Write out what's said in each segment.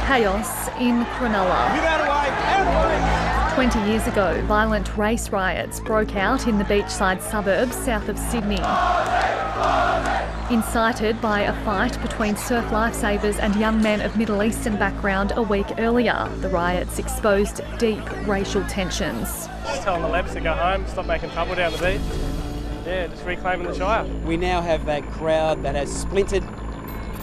chaos in Cronulla. 20 years ago, violent race riots broke out in the beachside suburbs south of Sydney. Incited by a fight between surf lifesavers and young men of Middle Eastern background a week earlier, the riots exposed deep racial tensions. Just telling the Lebs to go home, stop making trouble down the beach. Yeah, just reclaiming the Shire. We now have that crowd that has splintered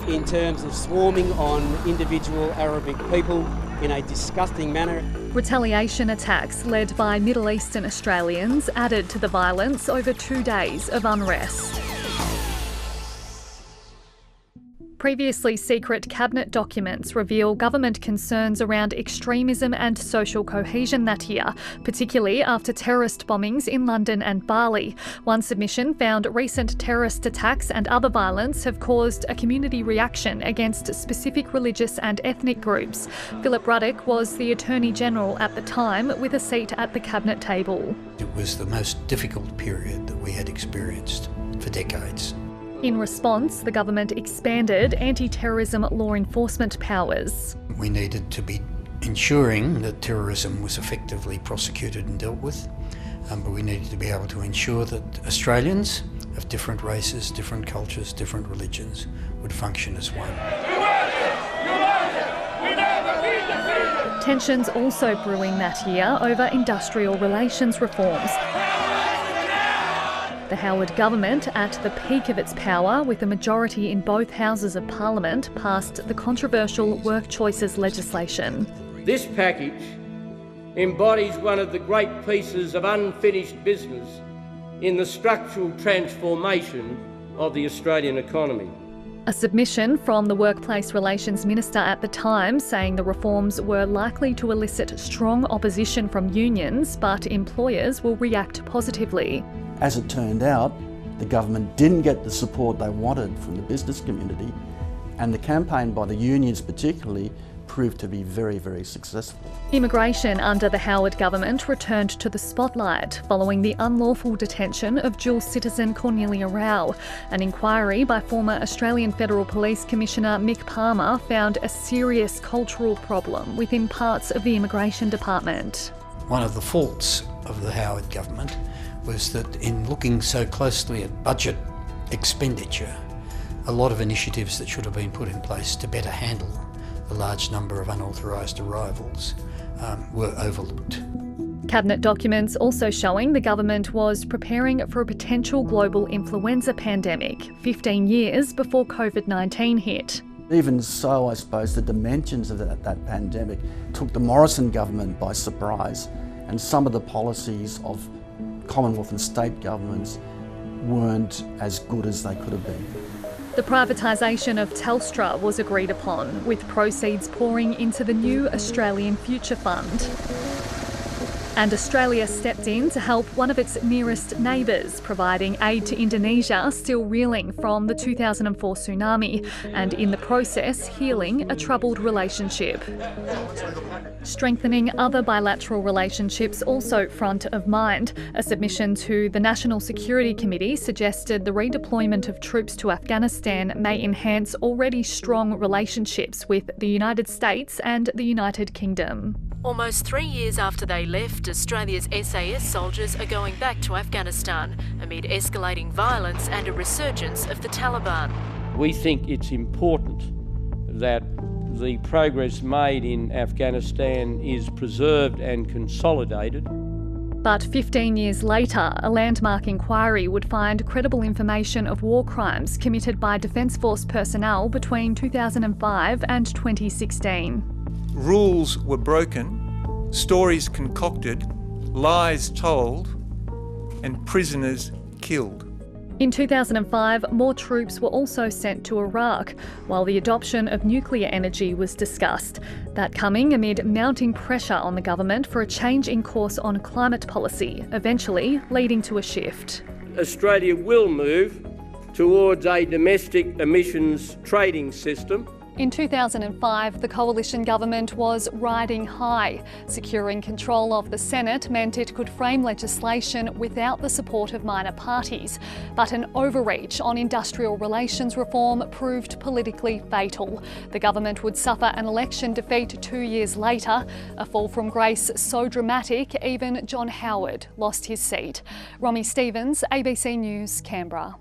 in terms of swarming on individual Arabic people in a disgusting manner. Retaliation attacks led by Middle Eastern Australians added to the violence over 2 days of unrest. Previously secret cabinet documents reveal government concerns around extremism and social cohesion that year, particularly after terrorist bombings in London and Bali. One submission found recent terrorist attacks and other violence have caused a community reaction against specific religious and ethnic groups. Philip Ruddock was the Attorney General at the time, with a seat at the cabinet table. It was the most difficult period that we had experienced for decades. In response, the government expanded anti-terrorism law enforcement powers. We needed to be ensuring that terrorism was effectively prosecuted and dealt with, but we needed to be able to ensure that Australians of different races, different cultures, different religions would function as one. Tensions also brewing that year over industrial relations reforms. The Howard government, at the peak of its power, with a majority in both houses of Parliament, passed the controversial WorkChoices legislation. This package embodies one of the great pieces of unfinished business in the structural transformation of the Australian economy. A submission from the Workplace Relations Minister at the time saying the reforms were likely to elicit strong opposition from unions, but employers will react positively. As it turned out, the government didn't get the support they wanted from the business community, and the campaign by the unions particularly proved to be very, very successful. Immigration under the Howard government returned to the spotlight following the unlawful detention of dual citizen Cornelia Rao. An inquiry by former Australian Federal Police Commissioner Mick Palmer found a serious cultural problem within parts of the Immigration Department. One of the faults of the Howard government was that in looking so closely at budget expenditure, a lot of initiatives that should have been put in place to better handle the large number of unauthorised arrivals were overlooked. Cabinet documents also showing the government was preparing for a potential global influenza pandemic 15 years before COVID-19 hit. Even so, I suppose the dimensions of that pandemic took the Morrison government by surprise, and some of the policies of Commonwealth and state governments weren't as good as they could have been. The privatisation of Telstra was agreed upon, with proceeds pouring into the new Australian Future Fund. And Australia stepped in to help one of its nearest neighbours, providing aid to Indonesia still reeling from the 2004 tsunami, and in the process healing a troubled relationship. Strengthening other bilateral relationships also front of mind. A submission to the National Security Committee suggested the redeployment of troops to Afghanistan may enhance already strong relationships with the United States and the United Kingdom. Almost 3 years after they left, Australia's SAS soldiers are going back to Afghanistan amid escalating violence and a resurgence of the Taliban. We think it's important that the progress made in Afghanistan is preserved and consolidated. But 15 years later, a landmark inquiry would find credible information of war crimes committed by Defence Force personnel between 2005 and 2016. Rules were broken, stories concocted, lies told, and prisoners killed. In 2005, more troops were also sent to Iraq, while the adoption of nuclear energy was discussed. That coming amid mounting pressure on the government for a change in course on climate policy, eventually leading to a shift. Australia will move towards a domestic emissions trading system In 2005, the coalition government was riding high. Securing control of the Senate meant it could frame legislation without the support of minor parties. But an overreach on industrial relations reform proved politically fatal. The government would suffer an election defeat 2 years later, a fall from grace so dramatic even John Howard lost his seat. Romy Stevens, ABC News, Canberra.